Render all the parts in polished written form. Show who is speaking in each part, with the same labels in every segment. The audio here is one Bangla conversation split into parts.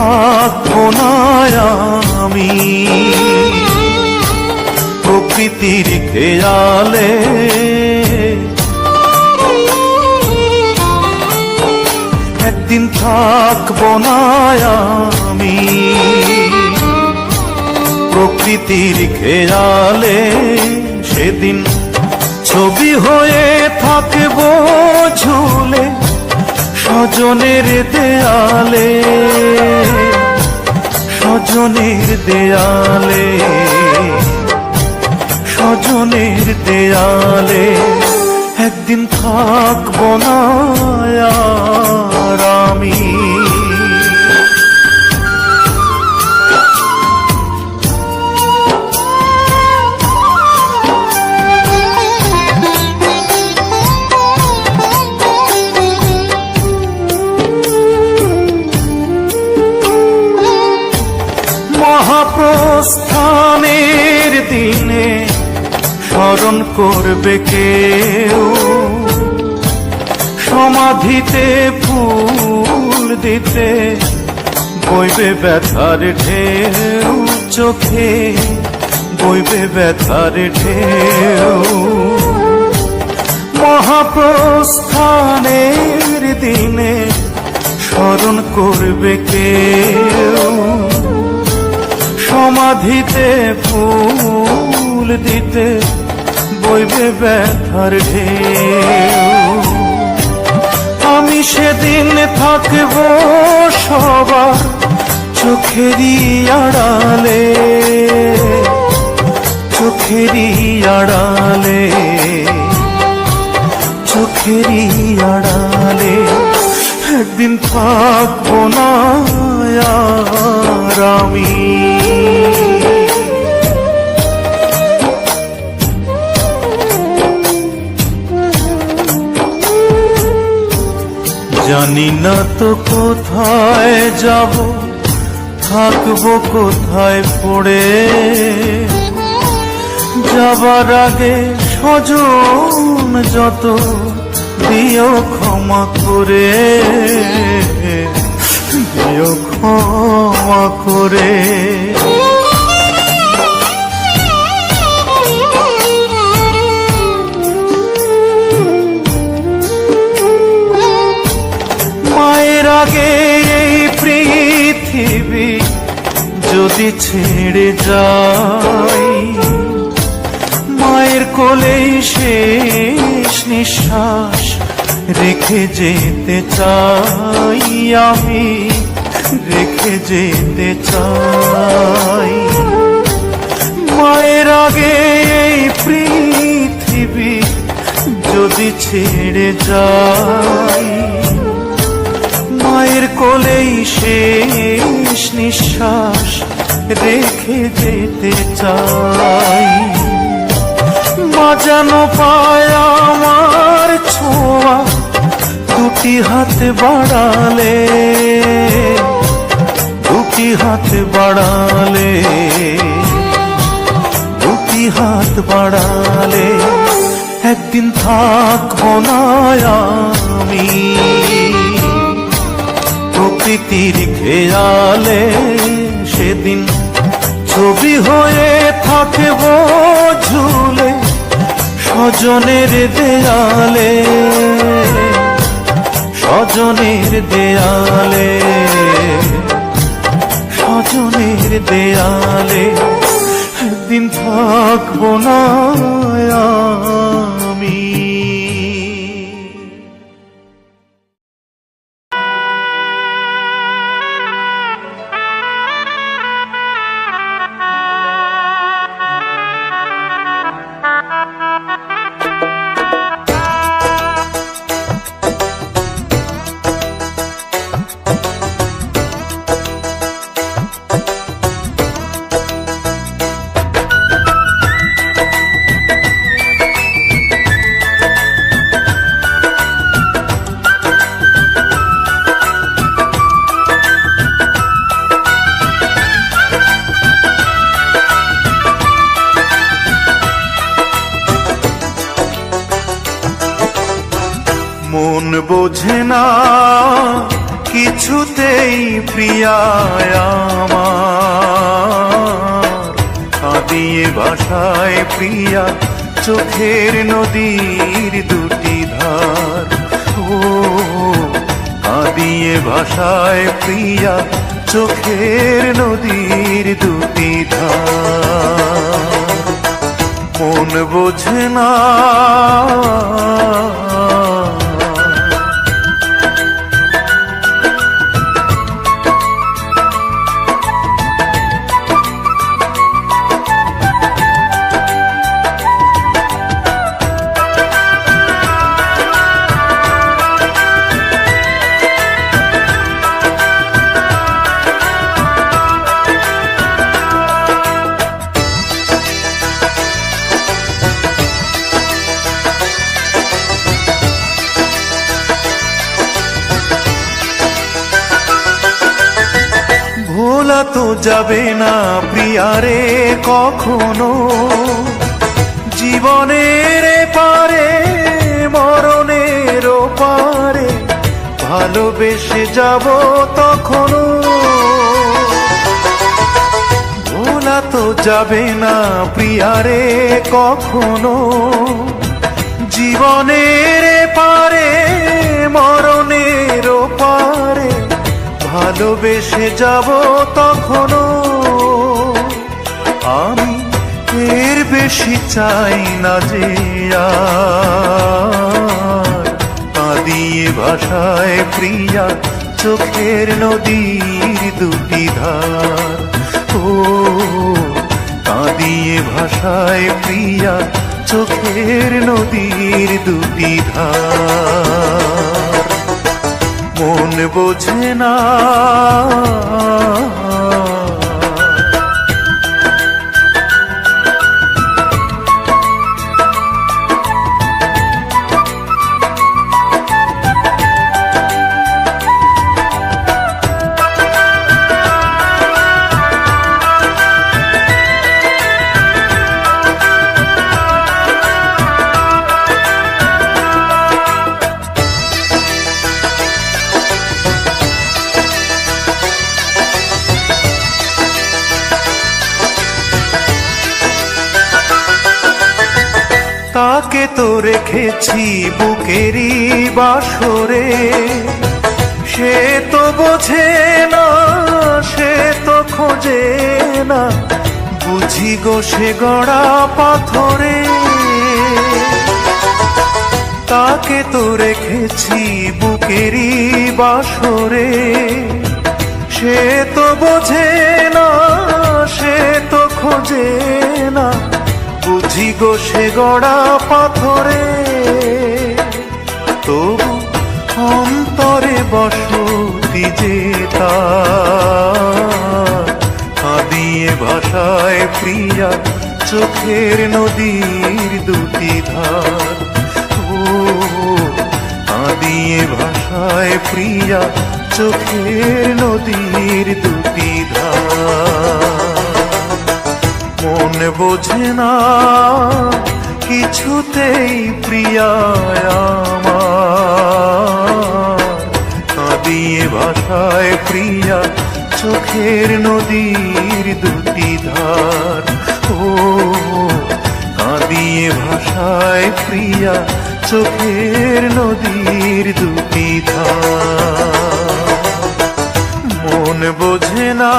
Speaker 1: থাকবো না আমি প্রকৃতির খেয়ালে। একদিন থাকবো না আমি প্রকৃতির খেয়ালে, সেদিন ছবি হয়ে থাকবো ঝুলে স্বজনের দেয়ালে, স্বজনের দেয়ালে, স্বজনের দেয়ালে। একদিন থাকবো না আর আমি। মহাপ্রস্থানের দিনে স্মরণ করবে কেউ, সমাধিতে ফুল দিতে বইবে ব্যথার ঢেউ, চোখে বইবে ব্যথার ঢেউ। মহাপ্রস্থানের দিনে স্মরণ করবে কেউ, সমাধিতে ফুল দিতে বইবে ব্যথার ঢেউ। আমি সেদিন থাকবো সবার চোখেরই আড়ালে, চোখেরই আড়ালে, চোখেরই আড়ালে। একদিন থাকবো না আর আমি। জানি না তো কোথায় যাব, থাকবো কোথায় পড়ে, যাবার আগে স্বজন যত দিও ক্ষমা করে, দিও ক্ষমা করে। মায়ের আগে এই পৃথিবী যদি ছেড়ে যাই, মায়ের কোলেই শেষ নিঃশ্বাস রেখে যেতে চাই আমি, রেখে যেতে চাই। মায়ের আগে এই পৃথিবী যদি ছেড়ে যাই, মায়ের কোলেই শেষ নিঃশ্বাস রেখে যেতে চাই। মা যেন পায় আমার ছোঁয়া দুটি হাত বাড়ালে, দুটি হাত বাড়ালে, দুটি হাত বাড়ালে। একদিন থাকবো না আমি প্রকৃতির খেয়ালে, সেদিন ছবি হয়ে থাকবো ঝুলে স্বজনের দেয়ালে, স্বজনের দেয়ালে, স্বজনের দেয়ালে। একদিন থাকবো না আমি। মন বোঝে না কিছুতেই প্রিয়ায় আমার, কাঁদিয়ে ভাষায় প্রিয়া চোখের নদীর দুটি ধার। ও কাঁদিয়ে ভাষায় প্রিয়া চোখের নদীর দুটি ধার। মন বোঝে না ভোলা তো যাবে না প্রিয়ারে কখনো, জীবনের পারে মরণের পারে ভালোবেসে যাব তখনো। ভোলা তো যাবে না প্রিয়ারে কখনো, জীবনের পারে মরণের পারে ভালোবেসে যাব তখনো। আমি এর বেশি চাই না যে আর, কাঁদিয়ে ভাষায় প্রিয়া চোখের নদীর দুটি ধার। ও কাঁদিয়ে ভাষায় প্রিয়া চোখের নদীর দুটি ধার। মন বোঝে না তাকে তো রেখেছি বুকেরই বাসরে, সে তো বোঝে না সে তো খোঁজে না, বুঝি গো সে গড়া পাথরে। তাকে তো রেখেছি বুকেরই বাসরে, সে তো বোঝে না সে তো খোঁজে না, বুঝি গো সে গড়া পাথরে। তবু অন্তরে বসতি যে তার, কাঁদিয়ে ভাষায় প্রিয়া চোখের নদীর দুটি ধার। ও কাঁদিয়ে ভাষায় প্রিয়া চোখের নদীর দুটি ধার। মন বোঝে না কিছুতেই প্রিয়ায় আমার, কাঁদিয়ে ভাষায় প্রিয়া চোখের নদীর দুটি ধার। ও কাঁদিয়ে ভাষায় প্রিয়া চোখের নদীর দুটি ধার। মন বোঝে না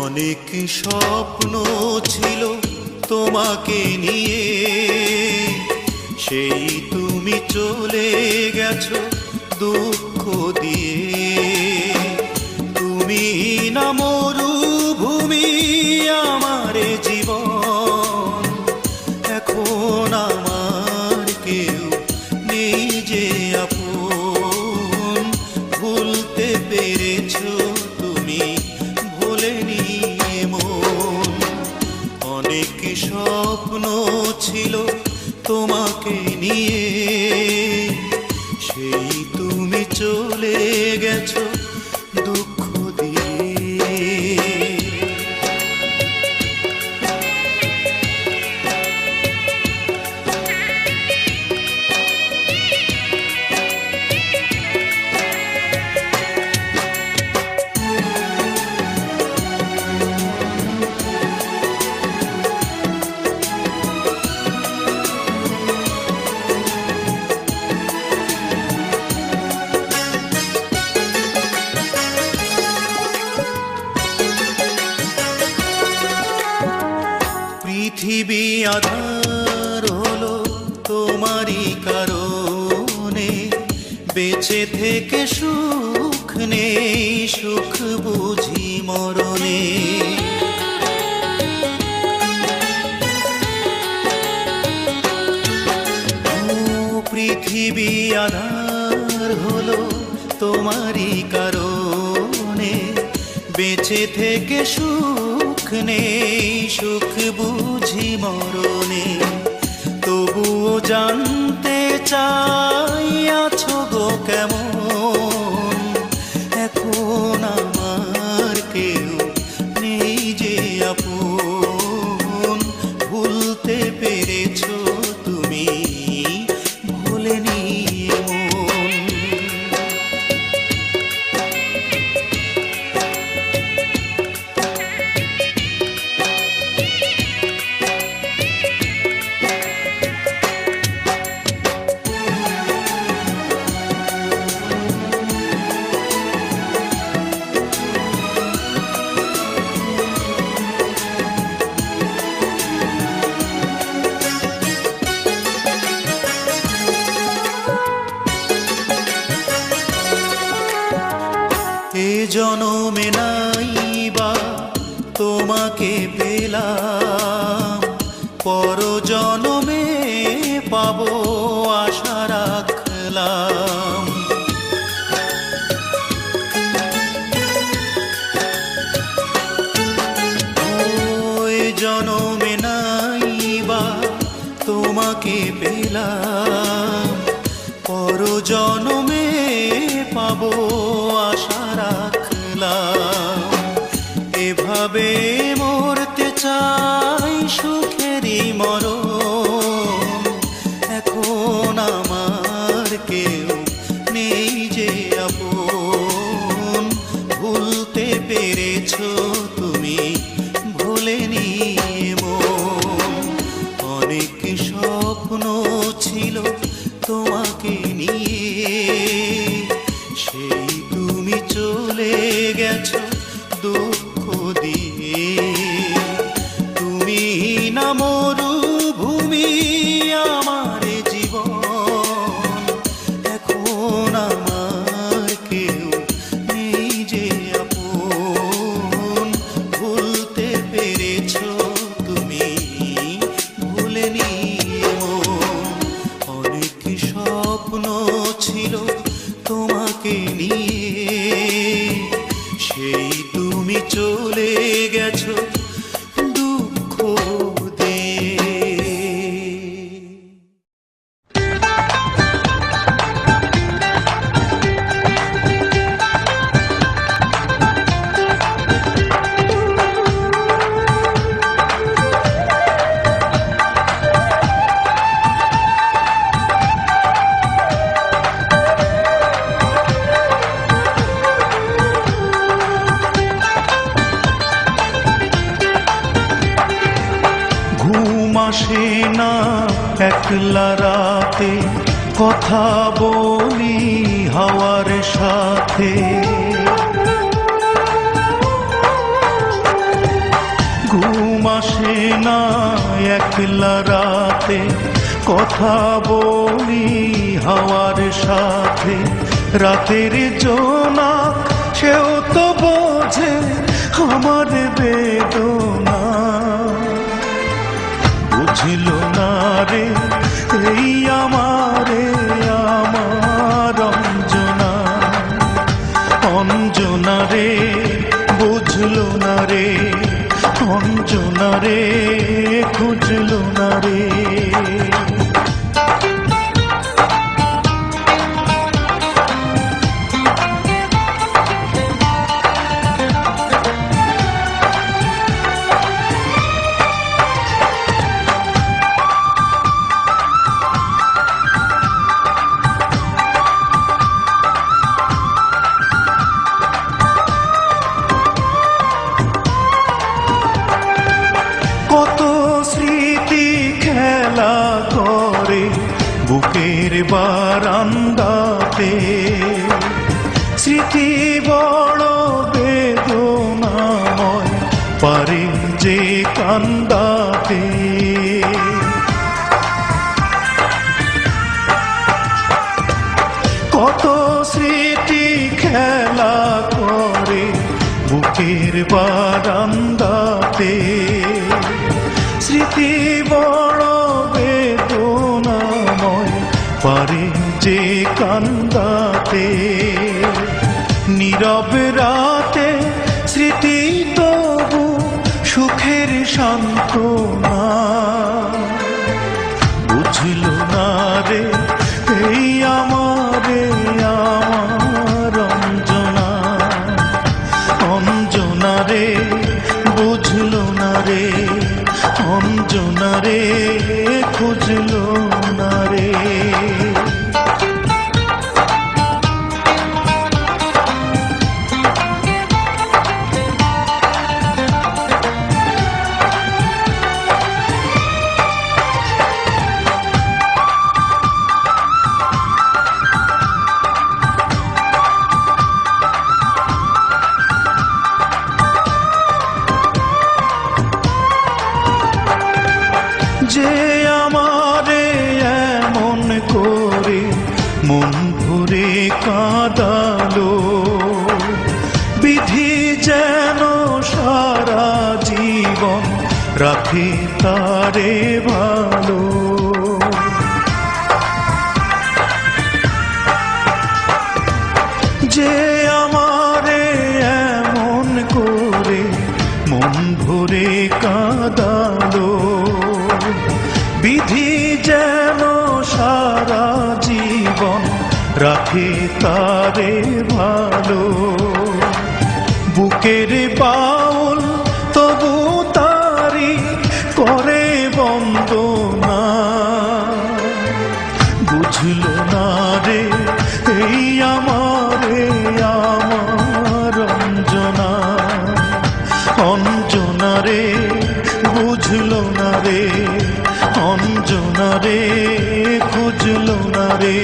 Speaker 2: অনেক স্বপ্ন ছিল তোমাকে নিয়ে, সেই তুমি চলে গেছো দুঃখ দিয়ে। তুমি না মরুভূমি আমার জীবন, এখন আমার কেউ নেই যে আপন। স্বপ্ন ছিল তোমাকে নিয়ে, সেই তুমি চলে গেছো দুঃখ দিয়ে। পৃথিবী আধার হলো তোমারই কারণে, বেঁচে থেকে সুখ নেই, সুখ বুঝি মরণে। পৃথিবী আধার হলো তোমারই কারণে, বেঁচে থেকে সুখ নেই, সুখ বুঝি মরণে। তবুও জানতে চাই আছো গো কেমন, এখন আমার কেউ নেই যে আপন। ভুলতে পেরেছো তুমি, ভোলেনি মন। এ জনমে নাইবা তোমাকে পেলাম, পর জনমে পাবো আশা রাখলাম। ওই জনমে নাইবা তোমাকে পেলাম, পর জনমে পাবো আশা রাখলাম। এভাবে মরতে চাই সুখেরই মরণ, এখন আমার কেউ নেই যে আপন। ভুলতে পেরেছো তুমি, ভোলেনি মন। অনেক স্বপ্ন ছিল তোমাকে নিয়ে, সেই তুমি চলে গেছো দুঃখ দিয়ে। তুমি না মরুভূমি আমার জীবন, এখন আমার কেউ নেই যে আপন। ভুলতে পেরেছো তুমি, ভুলেনি মন। অনেক স্বপ্ন ছিল তোমাকে নিয়ে, সেই তুমি চলে গেছো দুঃখ দিয়ে। আসে না একলা রাতে, কথা বলি হাওয়ার সাথে। ঘুম আসে না একলা রাতে, কথা বলি হাওয়ার সাথে। রাতের জোনাক সেও তো বোঝে আমার বেদনা, বুঝল না রে এই আমারে আমার অঞ্জনা। অঞ্জনা রে বুঝল না রে অঞ্জনা রে খুঁজলো না রে। কত স্মৃতি খেলা করে বুকের বারান্দাতে, স্মৃতি বড় বেদনাময় পারে যে কান্দাতে। কত স্মৃতি খেলা করে বুকের বারান্দাতে, স্মৃতি বড় বেদনাময় পারে যে কান্দাতে। নীরব রাতে স্মৃতি তবু সুখের সান্ত্বনা, বুঝল না রে এই আমারে আমার অঞ্জনা। অঞ্জনা রে বুঝল না রে, অঞ্জনা রে খুঁজলো না রে। যে আমারে এমন করে মন ভরে কাঁদালো, বিধি যেন সারা জীবন রাখে তারে ভালো। যে আমারে এমন করে মন ভরে কাঁদালো, বিধি যেন সারা জীবন রাখে তারে ভালো। বুকের বাউল তবু তারি করে বন্দনা, বুঝল না রে এই আমারে আমার অঞ্জনা। অঞ্জনা রে বুঝল না রে, অঞ্জনা রে খুঁজলো না রে।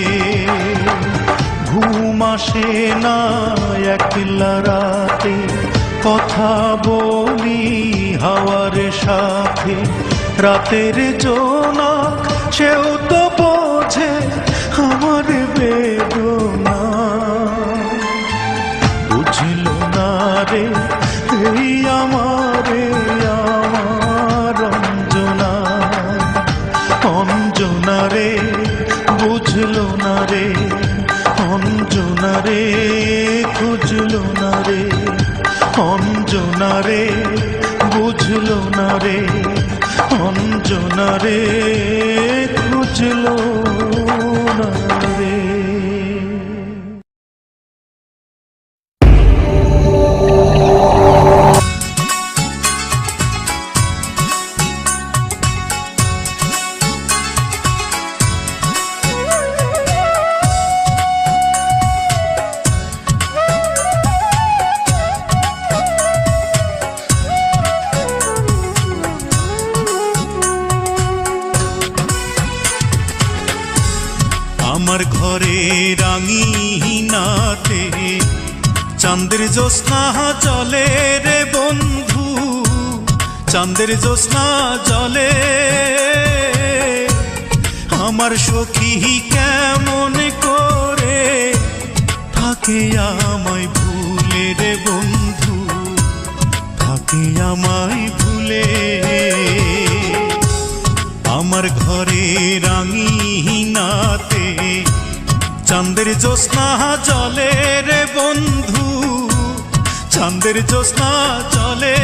Speaker 2: ঘুম আসে না একলা রাতে, কথা বলি হাওয়ার সাথে। রাতের জোনাক সেও তো বোঝে আমার বেদনা, বুঝল না রে এই আমারে আমার অঞ্জনা। অঞ্জনা রে বুঝলো না রে, অঞ্জনা রে খুঁজলো না রে। অঞ্জনা রে বুঝলো না রে, অঞ্জনা রে খুঁজলো না রে। আমার ঘরে রাঙিনাতে চাঁদের জ্যোৎস্না জলে রে বন্ধু, চাঁদের জ্যোৎস্না জলে। আমার সখী কেমন করে থাকে আমায় ভুলে রে বন্ধু, থাকে আমায় ভুলে। আমার ঘরে রাঙিনাতে চাঁদের জ্যোৎস্না জলে রে বন্ধু, চাঁদের জ্যোৎস্না জলে।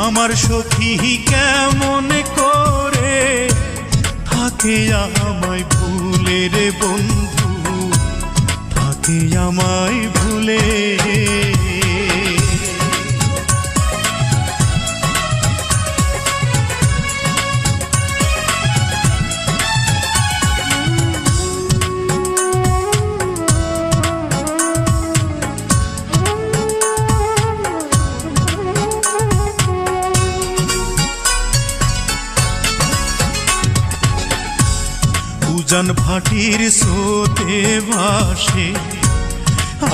Speaker 2: আমার সখী কেমন করে থাকে আমায় ভুলে রে বন্ধু, থাকে আমায় ভুলে। উজান ভাটির স্রোতে ভাসে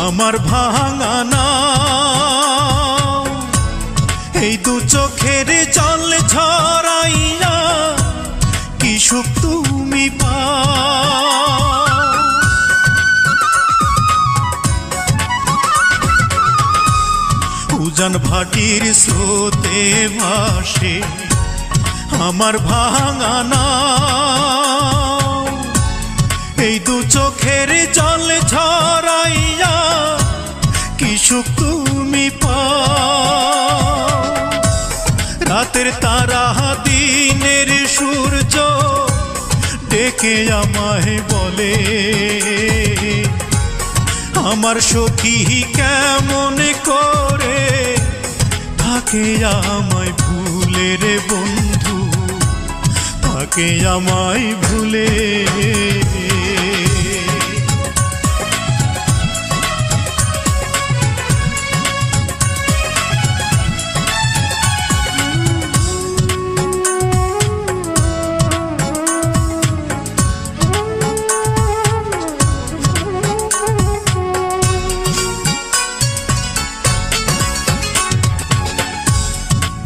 Speaker 2: আমার ভাঙা নাও, এই দু চোখের জল ঝরাইয়া কি সুখ তুমি পাও। উজান ভাটির স্রোতে ভাসে আমার ভাঙা নাও, এই দু চোখের জল ঝরাইয়া কি সুখ তুমি পাও। রাতের তারা দিনের সূর্য ডেকে আমায় বলে, আমার সখী কেমন করে থাকে আমায় ভুলে রে বন্ধু, থাকে আমায় ভুলে।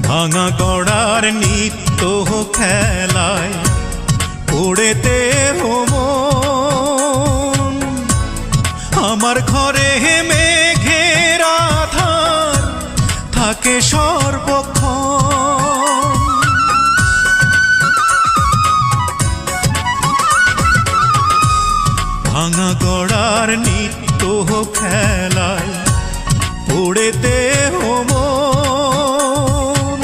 Speaker 2: ভাঙা গড়ার নিত্য খেলায় পড়েতে মন, আমার ঘরে মেঘের আধার থাকে সর্বক্ষণ। ভাঙা গড়ার নিত্য খেলায় পড়েতে মন,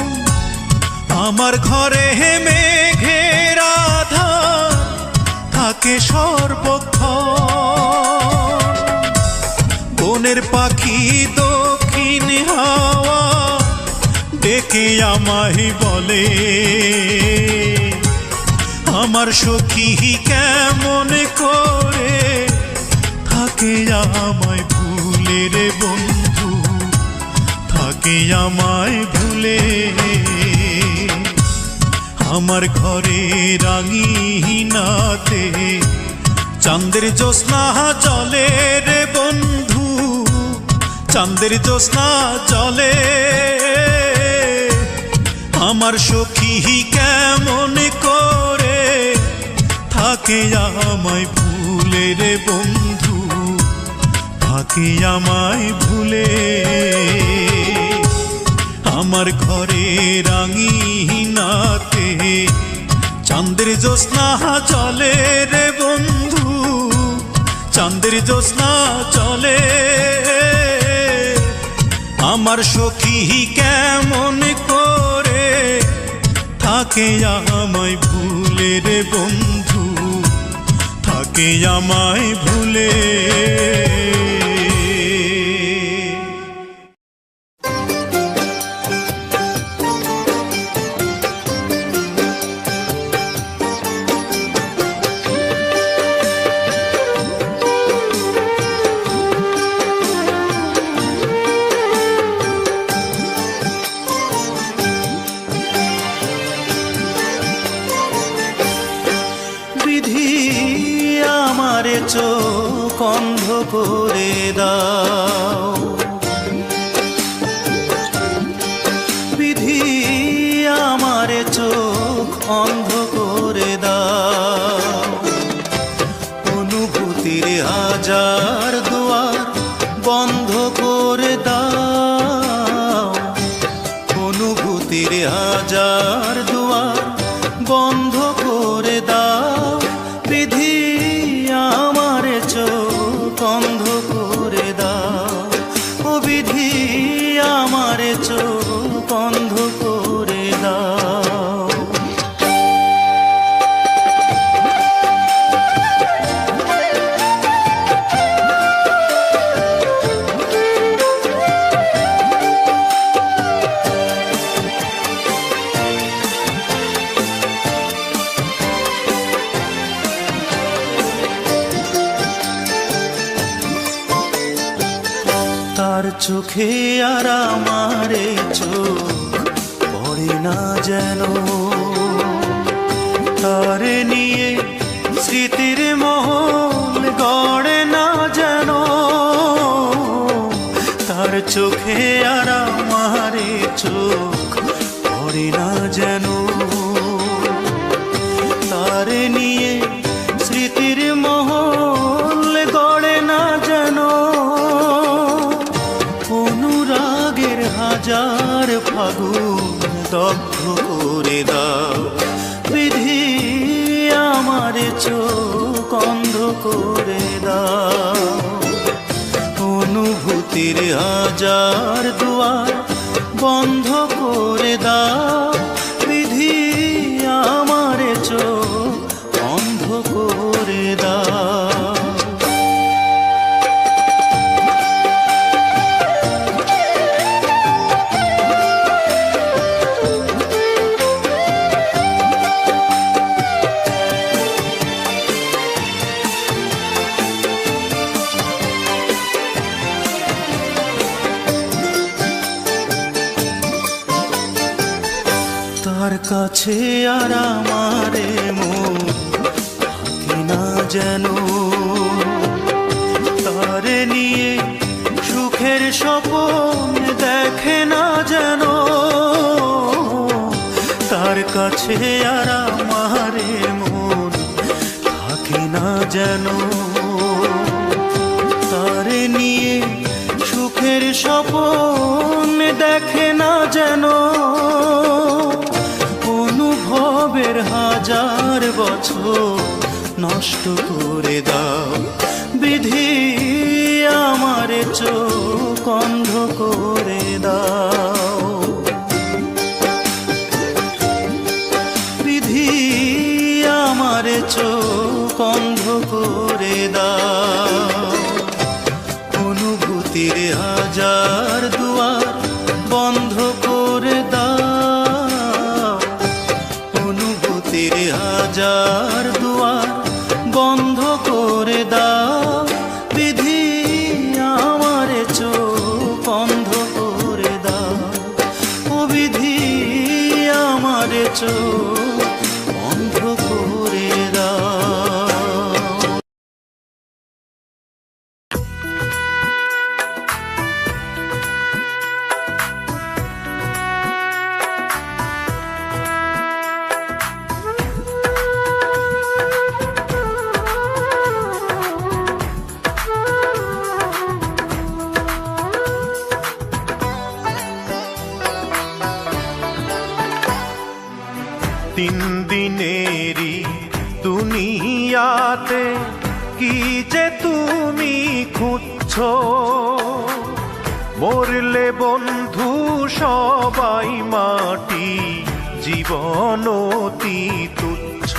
Speaker 2: আমার ঘরে মেঘের আধার থাকে সর্বক্ষণ। বনের পাখি দক্ষিণ হাওয়া ডেকে আমায় বলে, আমার সখী কেমন করে থাকে আমায় ভুলে রে বন্ধু, থাকে আমায় ভুলে। আমার ঘরে রাঙিনাতে চাঁদের জ্যোৎস্না জলে রে বন্ধু, চাঁদের জ্যোৎস্না জলে। আমার সখী কেমন করে থাকে আমায় ভুলে রে বন্ধু, থাকে আমায় ভুলে। আমার ঘরে রাঙিনাতে চাঁদের জ্যোৎস্না জলে রে বন্ধু, চাঁদের জ্যোৎস্না জলে। আমার সখী কেমন করে থাকে আমায় ভুলে রে বন্ধু, থাকে আমায় ভুলে। চোখ অন্ধ করে দাও, বিধি আমার চোখ অন্ধ করে দাও। অনুভূতির হাজার দুয়ার বন্ধ করে দাও, অনুভূতির হাজার দুয়ার বন্ধ করে দাও। বিধি আমার চোখ অন্ধ করে দাও, ও বিধি আমার চোখ অন্ধ করে
Speaker 1: চোখে আর আমারে চোখ পড়ে না যেন, তারে নিয়ে স্মৃতির মহল গড়ে না যেন, তার চোখে আর আমারে চোখ পড়ে না যেন, তারে নিয়ে স্মৃতির মহল গড়ে না যেন। অনুরাগের হাজার ফাগুন দগ্ধ করে দাও বিধি, আমার চোখ অন্ধ করে দাও। অনুভূতির হাজার দুয়ার বন্ধ করে দাও বিধি, আমার চোখ অন্ধ করে দাও। তার কাছে আর আমারে মন থাকে না যেন, তারে নিয়ে সুখের স্বপ্ন দেখে না যেন, তার কাছে আর আমারে মন থাকে না যেন, তারে নিয়ে সুখের স্বপ্ন দেখে না যেন। অনুভবের হাজার বছর নষ্ট করে দাও বিধি, আমার চোখ অন্ধ করে দাও বিধি, আমার চোখ অন্ধ করে দাও। অনুভূতির হাজার দুয়ার বন্ধ করে দাও, অনুভূতির হাজার দুয়ার বন্ধ করে দাও বিধি, আমার চোখ অন্ধ করে দাও ও বিধি, আমার চোখ অন্ধ করে দাও।
Speaker 2: তিন দিনেরই দুনিয়াতে কি যে তুমি খুঁজছো, মরলে বন্ধু সবাই মাটি, জীবন অতি তুচ্ছ।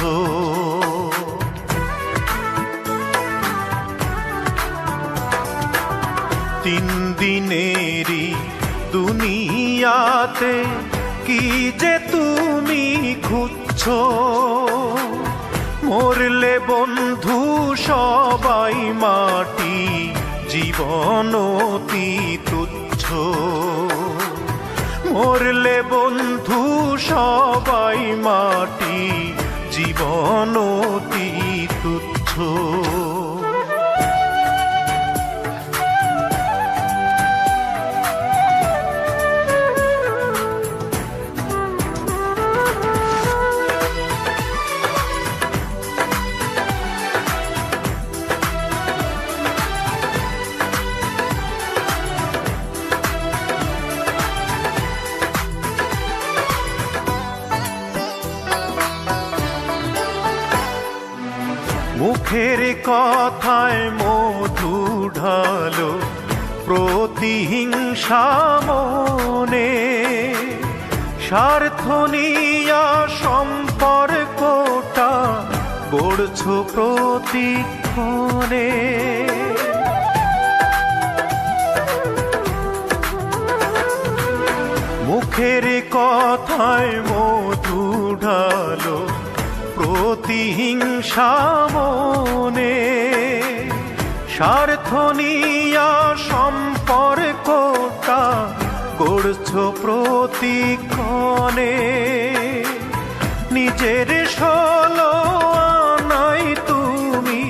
Speaker 2: তিন দিনেরই দুনিয়াতে কি যে তুমি খুঁজছো, মরলে বন্ধু সবাই মাটি, জীবন অতি তুচ্ছ। মরলে বন্ধু সবাই মাটি, জীবন অতি তুচ্ছ। মুখের কথায় মধু ঢালো প্রতিহিংসা মনে, স্বার্থ নিয়া সম্পর্কটা গড়ছো প্রতিক্ষণে। মুখের কথায় মধু ঢালো প্রতিহিংসা মনে,
Speaker 1: স্বার্থ নিয়া সম্পর্কটা গড়ছ প্রতিক্ষণে। নিজের ষোলো আনাই তুমি,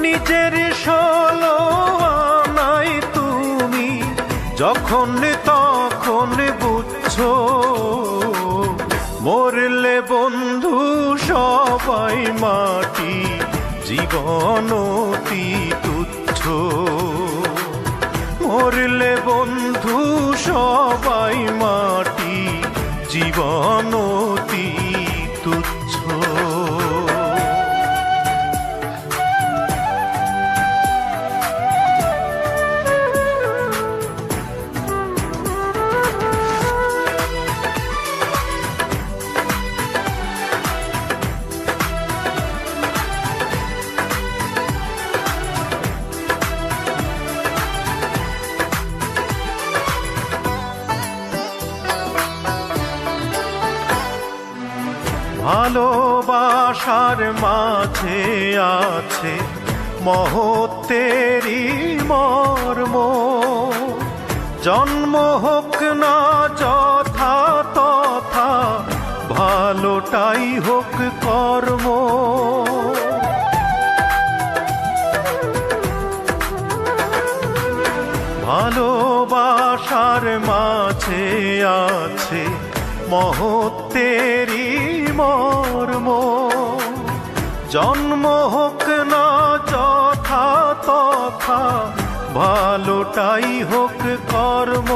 Speaker 1: নিজের ষোলো আনাই তুমি যখন তখন বুঝছো, মরলে বন্ধু সবাই মাটি, জীবন অতি তুচ্ছ। মরলে বন্ধু সবাই মাটি, জীবন অতি তুচ্ছ। ভালোবাসার মাঝে আছে মহত্বেরই মর্ম। জন্ম হোক না যথা তথা, ভালোটাই হোক কর্ম। ভালোবাসার মাঝে আছে মহত্বেরই মর্ম। জন্ম হোক না যথা তথা, ভালোটাই হোক কর্ম।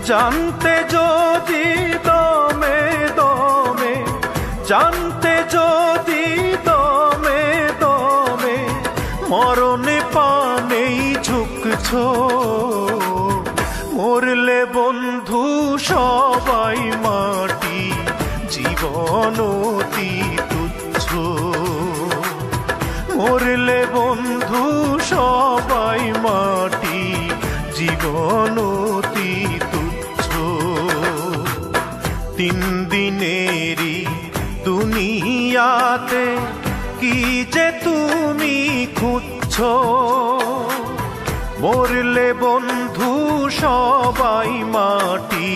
Speaker 1: জানতে যদি দমে দমে, জানতে যদি দমে দমে মরণে পানেই ঝুঁকছো, মরলে বন্ধু সবাই মাটি, জীবন অতি তুচ্ছ। মরলে বন্ধু সবাই মাটি, জীবন অতি তুচ্ছ। তিন দিনেরই দুনিয়াতে কি যে তুমি খুঁজছো, মরলে বন্ধু সবাই মাটি,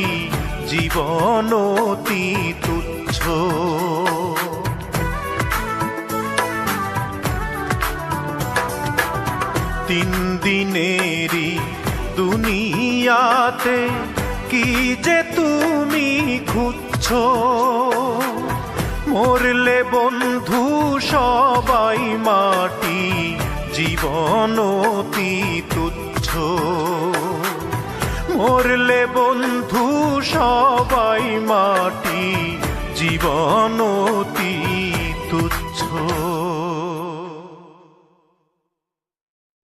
Speaker 1: জীবন অতি তুচ্ছ। তিন দিনেরই দুনিয়াতে কি যে তুমি খুঁজছো, মরলে বন্ধু সবাই মাটি, জীবন অতি তুচ্ছ। মরলে বন্ধু সবাই মাটি, জীবন অতি